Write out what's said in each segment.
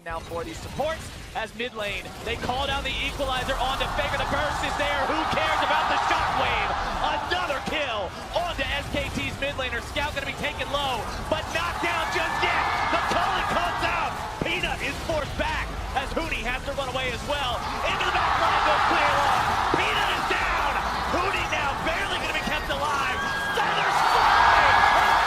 now for these supports. As mid lane, they call down the equalizer onto Faker. The burst is there. Who cares about the shockwave? Another kill onto SKT's mid laner. Scout going to be taken low, but not down just yet. The calling comes out. Peanut is forced back as Huni has to run away as well. Into the back line goes clear off. Peanut is down. Huni now barely going to be kept alive. Feathers fly.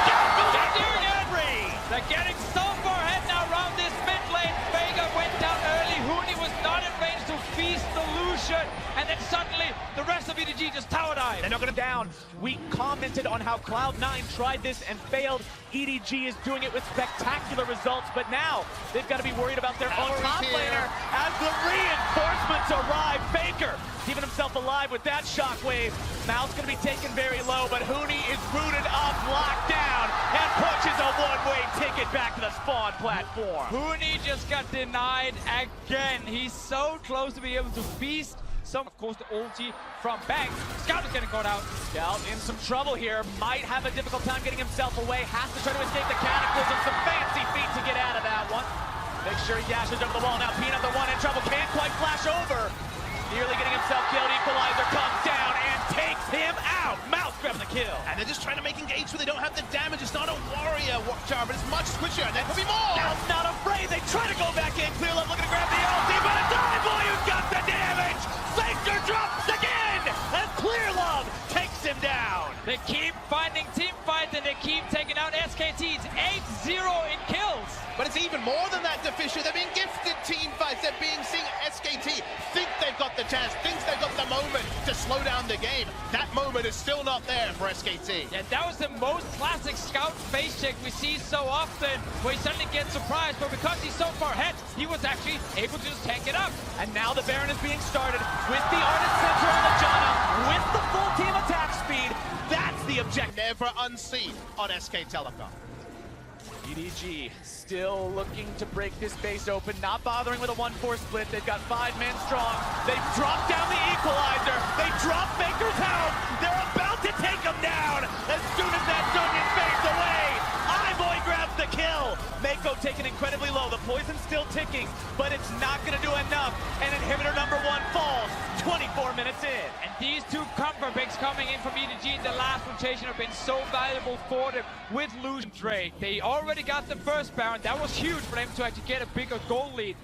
Scout goes out to Henry. They're getting so far ahead now around this mid lane. Vega went down early. Huni was not in range to feast the Lucian. And then suddenly, the rest of EDG just tower dive. They're not going to down. We commented on how Cloud9 tried this and failed. EDG is doing it with spectacular results, but now they've got to be worried about their own top laner as the reinforcements arrive. Faker keeping himself alive with that shockwave. Mouth's going to be taken very low, but Huni is rooted up, locked down, and pushes a one-way ticket back to the spawn platform. Huni just got denied again. He's so close to be able to feast. Some, of course, the ulti from Banks. Scout is getting caught out. Scout in some trouble here. Might have a difficult time getting himself away. Has to try to escape the Cataclysm. Some fancy feet to get out of that one. Make sure he dashes over the wall. Now Peanut, the one in trouble, can't quite flash over. Nearly getting himself killed. Equalizer comes down and takes him out. Mouse grabbing the kill. And they're just trying to make engage where they don't have the damage. It's not a warrior jar, but it's much squishier. And there could be more. Mouth's not afraid. They try to go back in. Clear Love looking to grab the ulti, but it's Boy who's got the damage. Faker drops again, and Clear Love takes him down. They keep finding team fights, and they keep taking out SKT's 8-0 in kills. But it's even more than that, Deficio. They're being gifted team fights. They're being seeing SKT think they've got the chance, thinks they've got the moment to slow down the game. That moment is still not there for SKT. Yeah, that was the most classic Scout face check we see so often, where he suddenly gets surprised, but because he's so far ahead, he was actually able to just tank it up. And now the Baron is being started with the Ardent Center on the Janna, with the full team attack speed. That's the objective. Never unseen on SK Telecom. EDG still looking to break this base open, not bothering with a 1-4 split. They've got 5 men strong. They've dropped down the equalizer. They drop Faker's health. They're about to take him down as soon as that Dungeon fades away. Boy grabs the kill. Mako taken incredibly low. The poison's still ticking, but it's not going to do enough. And inhibitor number 1 falls 24 minutes in. And these two comfort picks coming in from EDG in the last rotation have been so valuable for them with Lucian Drake. They already got the first Baron. That was huge for them to actually get a bigger goal lead.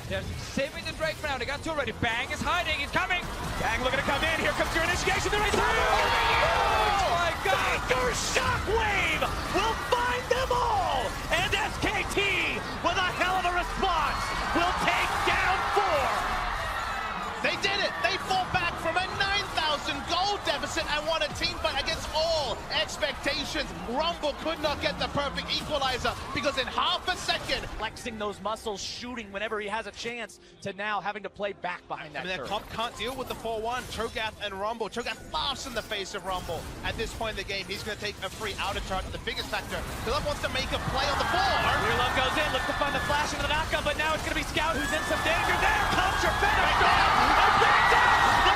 They're saving the Drake for now. They got two already. Bang is hiding. He's coming. Bang looking to come in. Here comes your initiation. They're right through. Oh my God. Faker's shockwave will find them all. And SKT, with a hell of a response, will take down 4. They did it. They fought back from a 9,000 gold deficit and won a team fight against all expectations. Rumble could not get the perfect equalizer because in half a second, Flexing those muscles, shooting whenever he has a chance, to now having to play back behind that their turret. comp can't deal with the 4-1. Cho'Gath and Rumble. Cho'Gath laughs in the face of Rumble. At this point in the game, he's going to take a free outer turret. The biggest factor, Philip wants to make a play on the floor. Clear Love goes in, looks to find the flash into the knockup, but now it's going to be Scout who's in some danger. There comes your Feather. There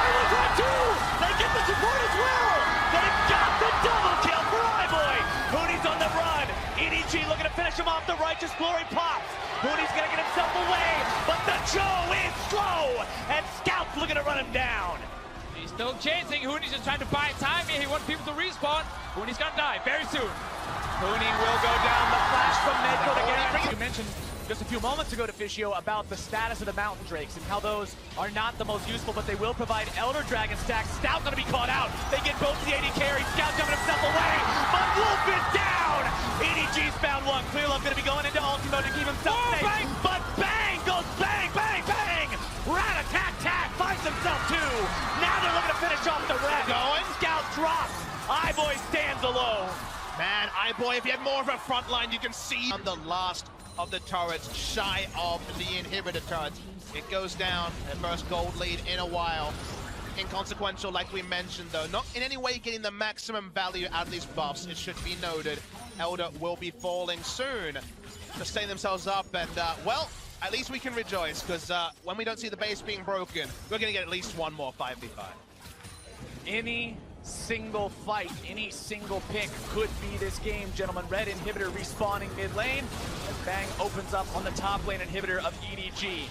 was one too. They get the support as well. They've got the double kill for Boy. Huni's on the run. EDG looking to finish him off. The Righteous Glory pops. Huni's going to get himself away, but the Joe is slow, and Scout's looking to run him down. He's still chasing. Huni's just trying to buy time here. He wants people to respawn. Huni's gonna die very soon. Huni will go down. The flash from Mako to get. You mentioned just a few moments ago, Deficio, about the status of the Mountain Drakes and how those are not the most useful, but they will provide Elder Dragon stacks. Scout gonna be caught out. They get both the AD carry. Scout jumping himself away, but Wolf is down. EDG's found one. Clear Love gonna be going into ulti mode to keep himself safe. Bang! But bang goes bang, bang, bang. Rat-a-tat-tat finds himself too. Now they're looking to finish off the red. Going. Scout drops. Boy stands alone. Man, Boy, if you had more of a front line, you can see on the last of the turrets, shy of the inhibitor turrets. It goes down, their first gold lead in a while. Inconsequential, like we mentioned, though. Not in any way getting the maximum value out of these buffs, it should be noted. Elder will be falling soon to stay themselves up, and, well, at least we can rejoice, because when we don't see the base being broken, we're going to get at least one more 5v5. Any single fight, any single pick could be this game, gentlemen. Red inhibitor respawning mid lane, and Bang opens up on the top lane inhibitor of EDG.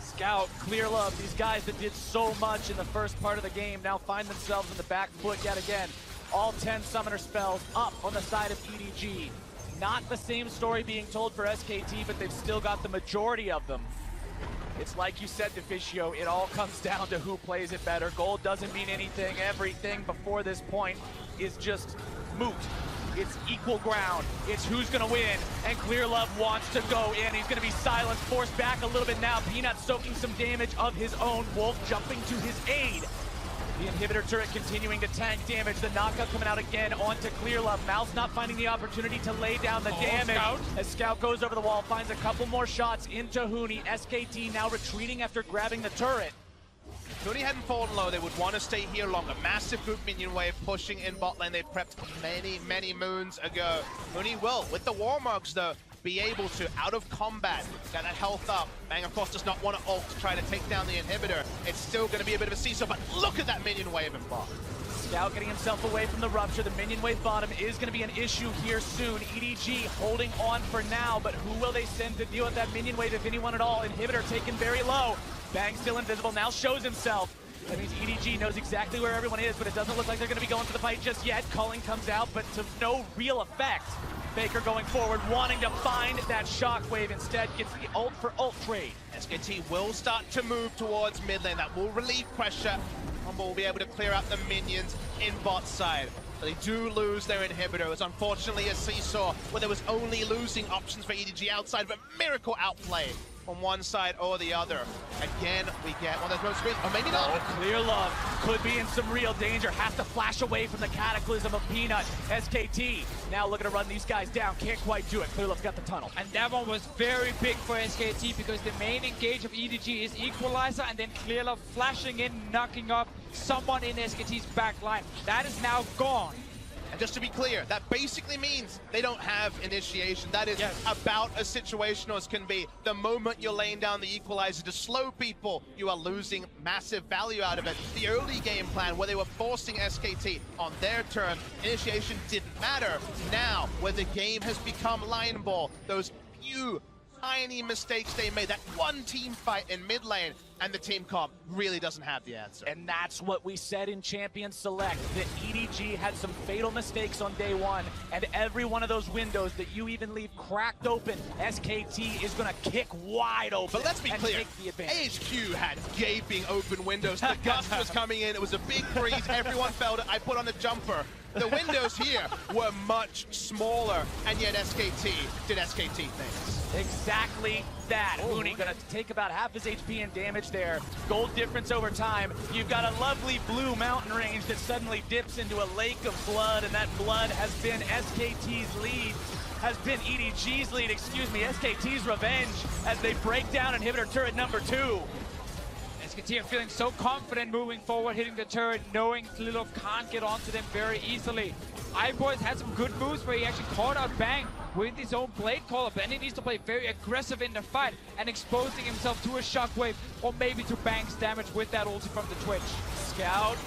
Scout, Clear Love, these guys that did so much in the first part of the game now find themselves in the back foot yet again. All 10 summoner spells up on the side of EDG. Not the same story being told for SKT, but they've still got the majority of them. It's like you said, Deficio, it all comes down to who plays it better. Gold doesn't mean anything. Everything before this point is just moot. It's equal ground. It's who's gonna win, and Clear Love wants to go in. He's gonna be silenced, forced back a little bit now. Peanut soaking some damage of his own. Wolf jumping to his aid. The inhibitor turret continuing to tank damage. The knockout coming out again onto Clear Love. Mouse not finding the opportunity to lay down the damage. Scout. As Scout goes over the wall, finds a couple more shots into Huni. SKT now retreating after grabbing the turret. If Huni hadn't fallen low, they would want to stay here longer. Massive group minion wave pushing in bot lane. They prepped many moons ago. Huni will, with the war marks though, be able to, out of combat, get that health up. Bang, of course, does not want to ult to try to take down the inhibitor. It's still going to be a bit of a seesaw, but look at that minion wave in bot. Scout getting himself away from the rupture. The minion wave bottom is going to be an issue here soon. EDG holding on for now, but who will they send to deal with that minion wave, if anyone at all? Inhibitor taken very low. Bang still invisible, now shows himself. That means EDG knows exactly where everyone is, but it doesn't look like they're going to be going for the fight just yet. Culling comes out, but to no real effect. Faker going forward, wanting to find that shockwave, instead gets the ult for ult trade. SKT will start to move towards mid lane. That will relieve pressure. Wombo will be able to clear out the minions in bot side. But they do lose their inhibitor. It was unfortunately a seesaw where there was only losing options for EDG outside of a miracle outplay on one side or the other. Again, we get one of those most screens, or maybe not. Oh, Clear Love could be in some real danger. Has to flash away from the cataclysm of Peanut. SKT now looking to run these guys down. Can't quite do it. Clear Love's got the tunnel. And that one was very big for SKT because the main engage of EDG is Equalizer, and then Clear Love flashing in, knocking up someone in SKT's back line. That is now gone. And just to be clear, that basically means they don't have initiation. That is about as situational as can be. The moment you're laying down the equalizer to slow people, you are losing massive value out of it. The early game plan where they were forcing SKT on their turn, initiation didn't matter. Now, where the game has become line ball, those few tiny mistakes they made, that one team fight in mid lane, and the team comp really doesn't have the answer. And that's what we said in Champion Select, that EDG had some fatal mistakes on day one, and every one of those windows that you even leave cracked open, SKT is going to kick wide open. But let's be clear, take the advantage. AHQ had gaping open windows. The gust was coming in, it was a big breeze, everyone felt it. I put on a jumper. The windows here were much smaller, and yet SKT did SKT things. Exactly that. Huni gonna take about half his HP and damage there. Gold difference over time. You've got a lovely blue mountain range that suddenly dips into a lake of blood, and that blood has been SKT's lead. Has been EDG's lead, excuse me, SKT's revenge as they break down inhibitor turret number 2. SKT are feeling so confident moving forward, hitting the turret, knowing Clear Love can't get onto them very easily. iBoys had some good moves where he actually caught out Bang with his own blade caller, but then he needs to play very aggressive in the fight and exposing himself to a shockwave or maybe to Bang's damage with that ulti from the Twitch. Scout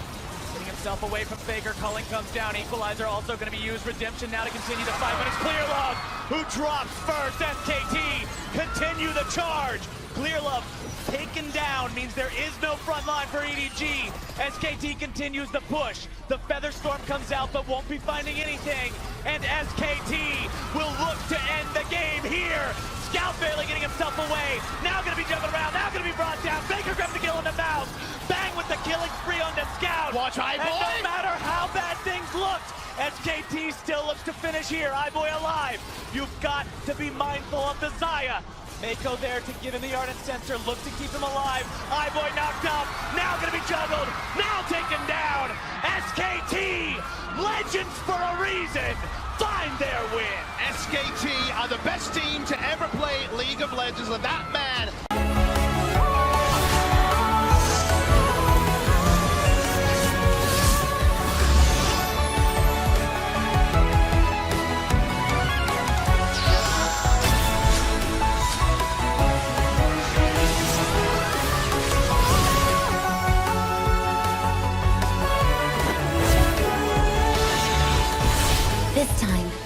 getting himself away from Faker. Culling comes down. Equalizer also going to be used. Redemption now to continue the fight, but it's Clear Love who drops first. SKT continue the charge. Clear Love taken down means there is no front line for EDG. SKT continues the push. The Featherstorm comes out but won't be finding anything. And SKT will look to end the game here. Scout barely getting himself away. Now going to be jumping around. Now going to be brought down. Baker grabs the kill in the mouth. Bang with the killing spree on the Scout. Watch iBoy. And no matter how bad things looked, SKT still looks to finish here. iBoy alive. You've got to be mindful of the Xayah. Mako there to give him the Ardent Sensor, look to keep him alive. iBoy knocked up, now gonna be juggled, now taken down. SKT, legends for a reason, find their win. SKT are the best team to ever play League of Legends, and that man This time,